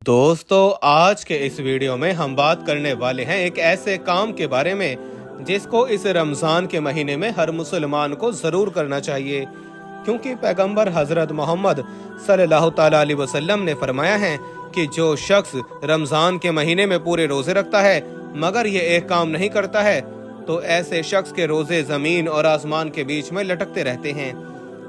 दोस्तों, आज के इस वीडियो में हम बात करने वाले हैं एक ऐसे काम के बारे में जिसको इस रमज़ान के महीने में हर मुसलमान को ज़रूर करना चाहिए, क्योंकि पैगंबर हज़रत मोहम्मद सल्लल्लाहु ताला अलैहि वसल्लम ने फरमाया है कि जो शख्स रमज़ान के महीने में पूरे रोज़े रखता है मगर ये एक काम नहीं करता है तो ऐसे शख्स के रोज़े ज़मीन और आसमान के बीच में लटकते रहते हैं,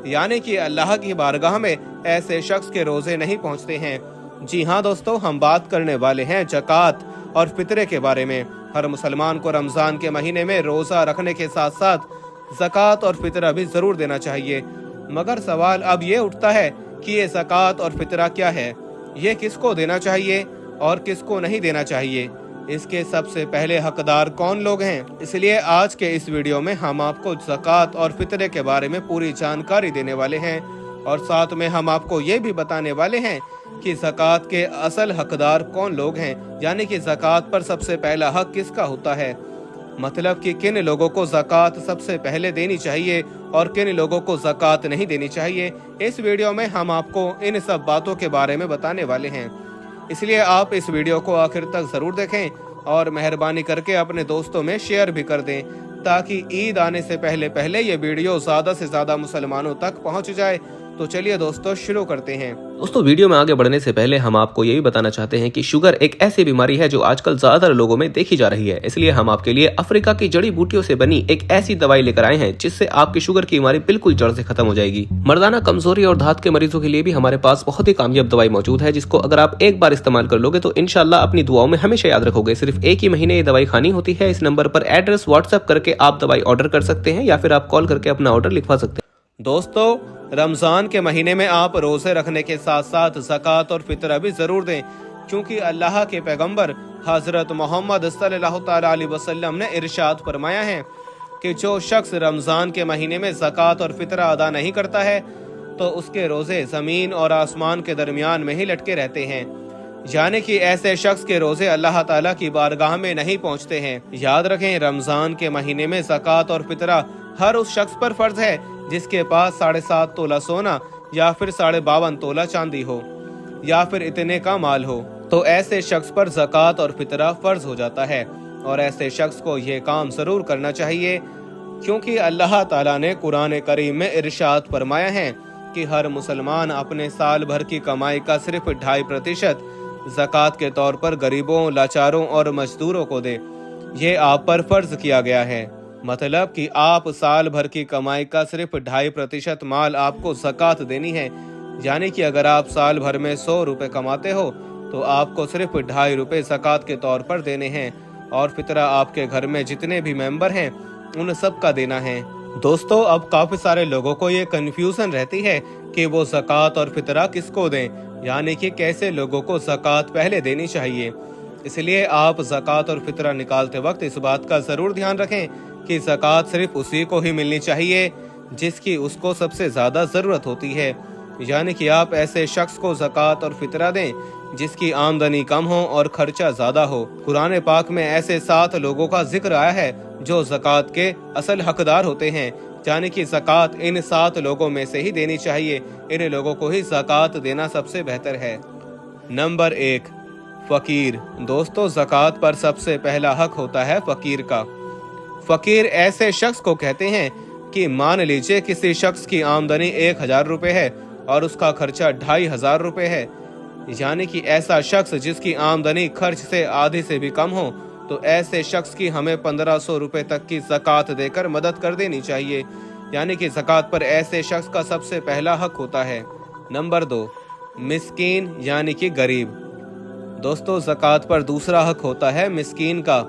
यानी कि अल्लाह की बारगाह में ऐसे शख्स के रोज़े नहीं पहुँचते हैं। जी हाँ दोस्तों, हम बात करने वाले हैं ज़कात और फितरे के बारे में। हर मुसलमान को रमज़ान के महीने में रोज़ा रखने के साथ साथ ज़कात और फितरा भी ज़रूर देना चाहिए। मगर सवाल अब ये उठता है कि ये ज़कात और फितरा क्या है, ये किसको देना चाहिए और किसको नहीं देना चाहिए, इसके सबसे पहले हकदार कौन लोग हैं। इसलिए आज के इस वीडियो में हम आपको ज़कात और फितरे के बारे में पूरी जानकारी देने वाले हैं और साथ में हम आपको ये भी बताने वाले हैं कि ज़कात के असल हकदार कौन लोग हैं, यानी कि ज़कात पर सबसे पहला हक किसका होता है, मतलब कि किन लोगों को ज़कात सबसे पहले देनी चाहिए और किन लोगों को ज़कात नहीं देनी चाहिए। इस वीडियो में हम आपको इन सब बातों के बारे में बताने वाले हैं, इसलिए आप इस वीडियो को आखिर तक ज़रूर देखें और मेहरबानी करके अपने दोस्तों में शेयर भी कर दें ताकि ईद आने से पहले ये वीडियो ज़्यादा से ज़्यादा मुसलमानों तक पहुँच जाए। तो चलिए दोस्तों, शुरू करते हैं। दोस्तों, वीडियो में आगे बढ़ने से पहले हम आपको यही बताना चाहते हैं कि शुगर एक ऐसी बीमारी है जो आजकल ज्यादातर लोगों में देखी जा रही है। इसलिए हम आपके लिए अफ्रीका की जड़ी बूटियों से बनी एक ऐसी दवाई लेकर आए हैं जिससे आपकी शुगर की बीमारी बिल्कुल जड़ से खत्म हो जाएगी। मर्दाना कमजोरी और धात के मरीजों के लिए भी हमारे पास बहुत ही कामयाब दवाई मौजूद है, जिसको अगर आप एक बार इस्तेमाल कर लोगे तो इंशाल्लाह अपनी दुआओं में हमेशा याद रखोगे। सिर्फ एक ही महीने ये दवाई खानी होती है। इस नंबर पर एड्रेस व्हाट्सएप करके आप दवाई ऑर्डर कर सकते हैं या फिर आप कॉल करके अपना ऑर्डर लिखवा सकते हैं। दोस्तों, रमज़ान के महीने में आप रोज़े रखने के साथ साथ ज़कात और फितरा भी ज़रूर दें, क्योंकि अल्लाह के पैगंबर हज़रत मोहम्मद सल्लल्लाहु ताला अलैहि वसल्लम ने इरशाद फरमाया है कि जो शख्स रमज़ान के महीने में ज़कात और फितरा अदा नहीं करता है तो उसके रोज़े ज़मीन और आसमान के दरमियान में ही लटके रहते हैं, यानी कि ऐसे शख्स के रोज़े अल्लाह ताला की बारगाह में नहीं पहुँचते हैं। याद रखें, रमज़ान के महीने में ज़कात और फितरा हर उस शख्स पर फ़र्ज है जिसके पास 7.5 तोला सोना या फिर 52.5 तोला चांदी हो या फिर इतने का माल हो, तो ऐसे शख्स पर ज़कात और फितरा फर्ज हो जाता है और ऐसे शख्स को ये काम ज़रूर करना चाहिए, क्योंकि अल्लाह ताला ने कुरान करीम में इरशाद फरमाया है कि हर मुसलमान अपने साल भर की कमाई का सिर्फ 2.5% ज़कात के तौर पर गरीबों, लाचारों और मजदूरों को दे। ये आप पर फर्ज किया गया है, मतलब कि आप साल भर की कमाई का सिर्फ 2.5% माल आपको ज़कात देनी है, यानी कि अगर आप साल भर में 100 रुपये कमाते हो तो आपको सिर्फ 2.5 रुपये ज़कात के तौर पर देने हैं और फितरा आपके घर में जितने भी मेंबर हैं उन सब का देना है। दोस्तों, अब काफ़ी सारे लोगों को ये कन्फ्यूज़न रहती है कि वो ज़कात और फितरा किसको दें, यानी कि कैसे लोगों को ज़कात पहले देनी चाहिए। इसलिए आप ज़कात और फितरा निकालते वक्त इस बात का ज़रूर ध्यान रखें कि ज़कात सिर्फ उसी को ही मिलनी चाहिए जिसकी उसको सबसे ज़्यादा ज़रूरत होती है, यानी कि आप ऐसे शख्स को ज़कात और फितरा दें जिसकी आमदनी कम हो और खर्चा ज़्यादा हो। कुरान पाक में ऐसे 7 लोगों का जिक्र आया है जो ज़कात के असल हकदार होते हैं, यानी कि ज़कात इन 7 लोगों में से ही देनी चाहिए। इन लोगों को ही ज़कात देना सबसे बेहतर है। नंबर 1, फ़कीर। दोस्तों, ज़कात पर सबसे पहला हक होता है फ़कीर का। फ़कीर ऐसे शख्स को कहते हैं कि मान लीजिए किसी शख्स की आमदनी 1000 रुपये है और उसका खर्चा 2500 रुपये है, यानी कि ऐसा शख्स जिसकी आमदनी खर्च से आधी से भी कम हो, तो ऐसे शख्स की हमें 1500 रुपये तक की ज़कात देकर मदद कर देनी चाहिए, यानी कि ज़कात पर ऐसे शख्स का सबसे पहला हक होता है। नंबर 2, मिस्कीन यानी कि गरीब। दोस्तों, ज़कात पर दूसरा हक होता है मिस्कीन का।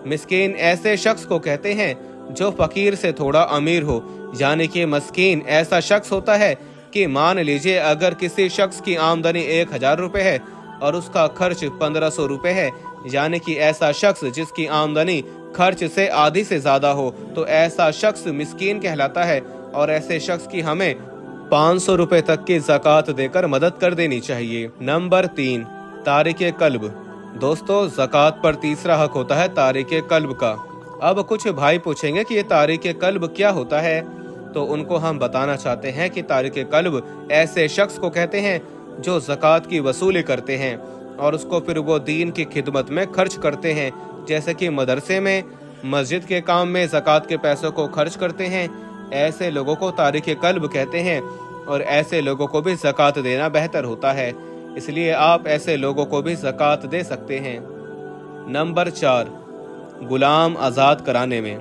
मिस्कीन ऐसे शख्स को कहते हैं जो फ़कीर से थोड़ा अमीर हो, यानी कि मस्कीन ऐसा शख्स होता है कि मान लीजिए अगर किसी शख्स की आमदनी 1000 रुपये है और उसका खर्च 1500 रुपये है, यानी कि ऐसा शख्स जिसकी आमदनी खर्च से आधी से ज़्यादा हो, तो ऐसा शख्स मिस्कीन कहलाता है और ऐसे शख्स की हमें 500 रुपये तक की ज़कात देकर मदद कर देनी चाहिए। नंबर 3, तारिके कल्ब। दोस्तों, ज़कात पर तीसरा हक होता है तारिके कल्ब का। अब कुछ भाई पूछेंगे कि ये तारिके कल्ब क्या होता है, तो उनको हम बताना चाहते हैं कि तारिके कल्ब ऐसे शख्स को कहते हैं जो ज़कात की वसूली करते हैं, और उसको फिर वो दीन की खिदमत में खर्च करते हैं, जैसे कि मदरसे में, मस्जिद के काम में ज़कात के पैसों को खर्च करते हैं, ऐसे लोगों को तारिक कल्ब कहते हैं और ऐसे लोगों को भी ज़कात देना बेहतर होता है। इसलिए आप ऐसे लोगों को भी ज़कात दे सकते हैं। नंबर 4, गुलाम आज़ाद कराने में।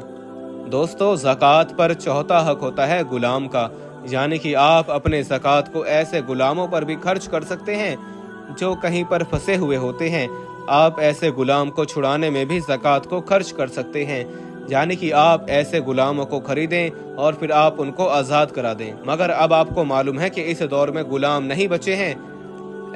दोस्तों, ज़कात पर चौथा हक होता है गुलाम का, यानी कि आप अपने ज़कात को ऐसे गुलामों पर भी खर्च कर सकते हैं जो कहीं पर फंसे हुए होते हैं। आप ऐसे गुलाम को छुड़ाने में भी ज़कात को खर्च कर सकते हैं, यानी कि आप ऐसे गुलामों को खरीदें और फिर आप उनको आज़ाद करा दें। मगर अब आपको मालूम है कि इस दौर में गुलाम नहीं बचे हैं।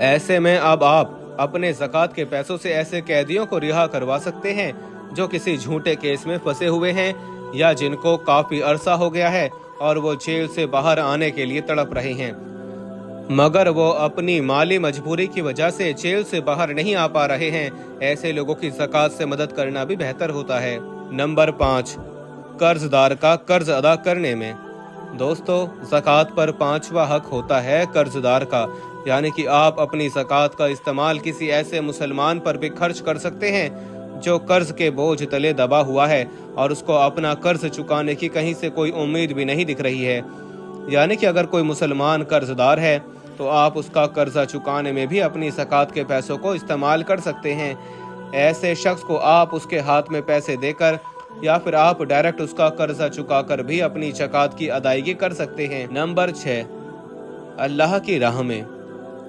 ऐसे में अब आप अपने ज़कात के पैसों से ऐसे कैदियों को रिहा करवा सकते हैं जो किसी झूठे केस में फंसे हुए हैं या जिनको काफ़ी अरसा हो गया है और वो जेल से बाहर आने के लिए तड़प रहे हैं, मगर वो अपनी माली मजबूरी की वजह से जेल से बाहर नहीं आ पा रहे हैं। ऐसे लोगों की ज़कात से मदद करना भी बेहतर होता है। नंबर 5, कर्जदार का कर्ज अदा करने में। दोस्तों, ज़कात पर 5वां हक होता है कर्जदार का, यानी कि आप अपनी ज़कात का इस्तेमाल किसी ऐसे मुसलमान पर भी खर्च कर सकते हैं जो कर्ज के बोझ तले दबा हुआ है और उसको अपना कर्ज चुकाने की कहीं से कोई उम्मीद भी नहीं दिख रही है। यानी कि अगर कोई मुसलमान कर्जदार है तो आप उसका कर्जा चुकाने में भी अपनी ज़कात के पैसों को इस्तेमाल कर सकते हैं। ऐसे शख्स को आप उसके हाथ में पैसे देकर या फिर आप डायरेक्ट उसका कर्जा चुकाकर भी अपनी ज़कात की अदायगी कर सकते हैं। नंबर 6, अल्लाह की राह में।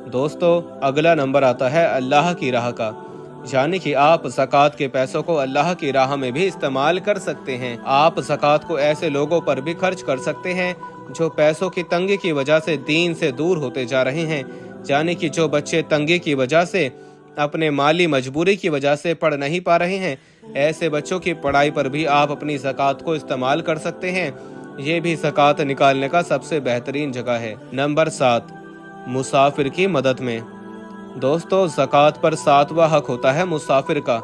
दोस्तों, अगला नंबर आता है अल्लाह की राह का, यानी कि आप ज़कात के पैसों को अल्लाह की राह में भी इस्तेमाल कर सकते हैं। आप ज़कात को ऐसे लोगों पर भी खर्च कर सकते हैं जो पैसों की तंगी की वजह से दीन से दूर होते जा रहे हैं, यानी कि जो बच्चे तंगी की वजह से अपने माली मजबूरी की वजह से पढ़ नहीं पा रहे हैं, ऐसे बच्चों की पढ़ाई पर भी आप अपनी ज़कात को इस्तेमाल कर सकते हैं। ये भी ज़कात निकालने का सबसे बेहतरीन जगह है। नंबर 7, मुसाफिर की मदद में। दोस्तों, ज़कात पर 7वां हक होता है मुसाफिर का।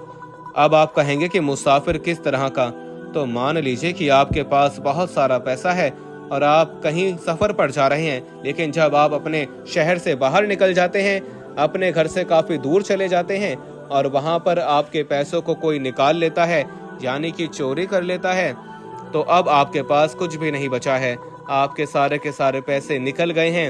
अब आप कहेंगे कि मुसाफिर किस तरह का? तो मान लीजिए कि आपके पास बहुत सारा पैसा है और आप कहीं सफ़र पर जा रहे हैं, लेकिन जब आप अपने शहर से बाहर निकल जाते हैं, अपने घर से काफ़ी दूर चले जाते हैं और वहाँ पर आपके पैसों को कोई निकाल लेता है, यानी कि चोरी कर लेता है, तो अब आपके पास कुछ भी नहीं बचा है। आपके सारे के सारे पैसे निकल गए हैं।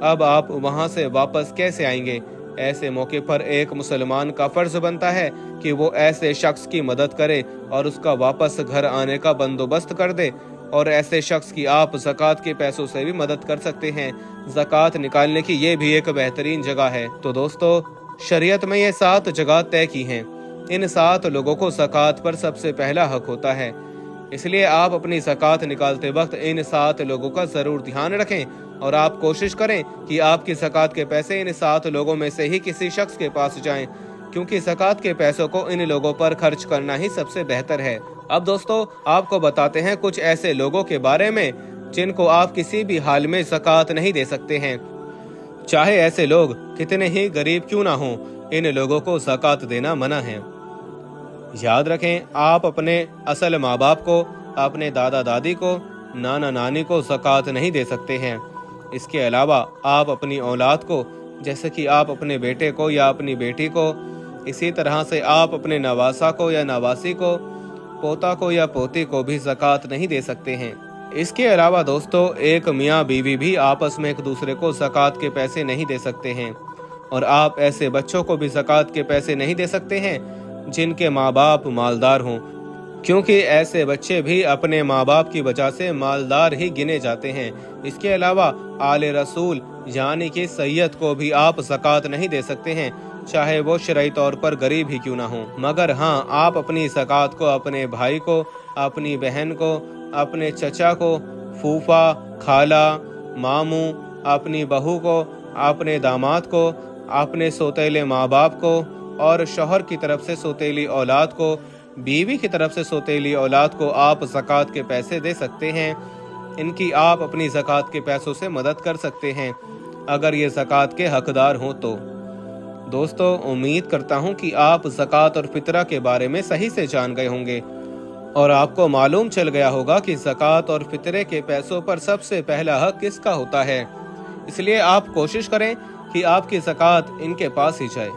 अब आप वहाँ से वापस कैसे आएंगे? ऐसे मौके पर एक मुसलमान का फर्ज बनता है कि वो ऐसे शख्स की मदद करे और उसका वापस घर आने का बंदोबस्त कर दे, और ऐसे शख्स की आप ज़कात के पैसों से भी मदद कर सकते हैं। ज़कात निकालने की ये भी एक बेहतरीन जगह है। तो दोस्तों, शरीयत में ये 7 जगह तय की हैं। इन 7 लोगों को ज़कात पर सबसे पहला हक होता है, इसलिए आप अपनी ज़कात निकालते वक्त इन 7 लोगों का ज़रूर ध्यान रखें और आप कोशिश करें कि आपकी ज़कात के पैसे इन 7 लोगों में से ही किसी शख्स के पास जाएं, क्योंकि ज़कात के पैसों को इन लोगों पर खर्च करना ही सबसे बेहतर है। अब दोस्तों, आपको बताते हैं कुछ ऐसे लोगों के बारे में जिनको आप किसी भी हाल में ज़कात नहीं दे सकते हैं। चाहे ऐसे लोग कितने ही गरीब क्यों ना हों, इन लोगों को ज़कात देना मना है। याद रखें, आप अपने असल माँ बाप को, अपने दादा दादी को, नाना नानी को ज़कात नहीं दे सकते हैं। इसके अलावा आप अपनी औलाद को, जैसे कि आप अपने बेटे को या अपनी बेटी को, इसी तरह से आप अपने नवासा को या नवासी को, पोता को या पोती को भी ज़कात नहीं दे सकते हैं। इसके अलावा दोस्तों, एक मियाँ बीवी भी आपस में एक दूसरे को ज़कात के पैसे नहीं दे सकते हैं, और आप ऐसे बच्चों को भी ज़कात के पैसे नहीं दे सकते हैं जिनके माँ बाप मालदार हों, क्योंकि ऐसे बच्चे भी अपने माँ बाप की वजह से मालदार ही गिने जाते हैं। इसके अलावा आले रसूल यानी कि सैयद को भी आप ज़कात नहीं दे सकते हैं, चाहे वो शरई तौर पर गरीब ही क्यों ना हो। मगर हाँ, आप अपनी ज़कात को अपने भाई को, अपनी बहन को, अपने चचा को, फूफा, खाला, मामू, अपनी बहू को, अपने दामाद को, अपने सौतेले माँ बाप को, और शौहर की तरफ से सौतेली औलाद को, बीवी की तरफ से सौतेली औलाद को आप ज़कात के पैसे दे सकते हैं। इनकी आप अपनी ज़कात के पैसों से मदद कर सकते हैं अगर ये ज़कात के हकदार हों तो। दोस्तों, उम्मीद करता हूं कि आप ज़कात और फितरा के बारे में सही से जान गए होंगे और आपको मालूम चल गया होगा कि ज़कात और फितरे के पैसों पर सबसे पहला हक किसका होता है। इसलिए आप कोशिश करें कि आपकी ज़कात इनके पास ही जाए।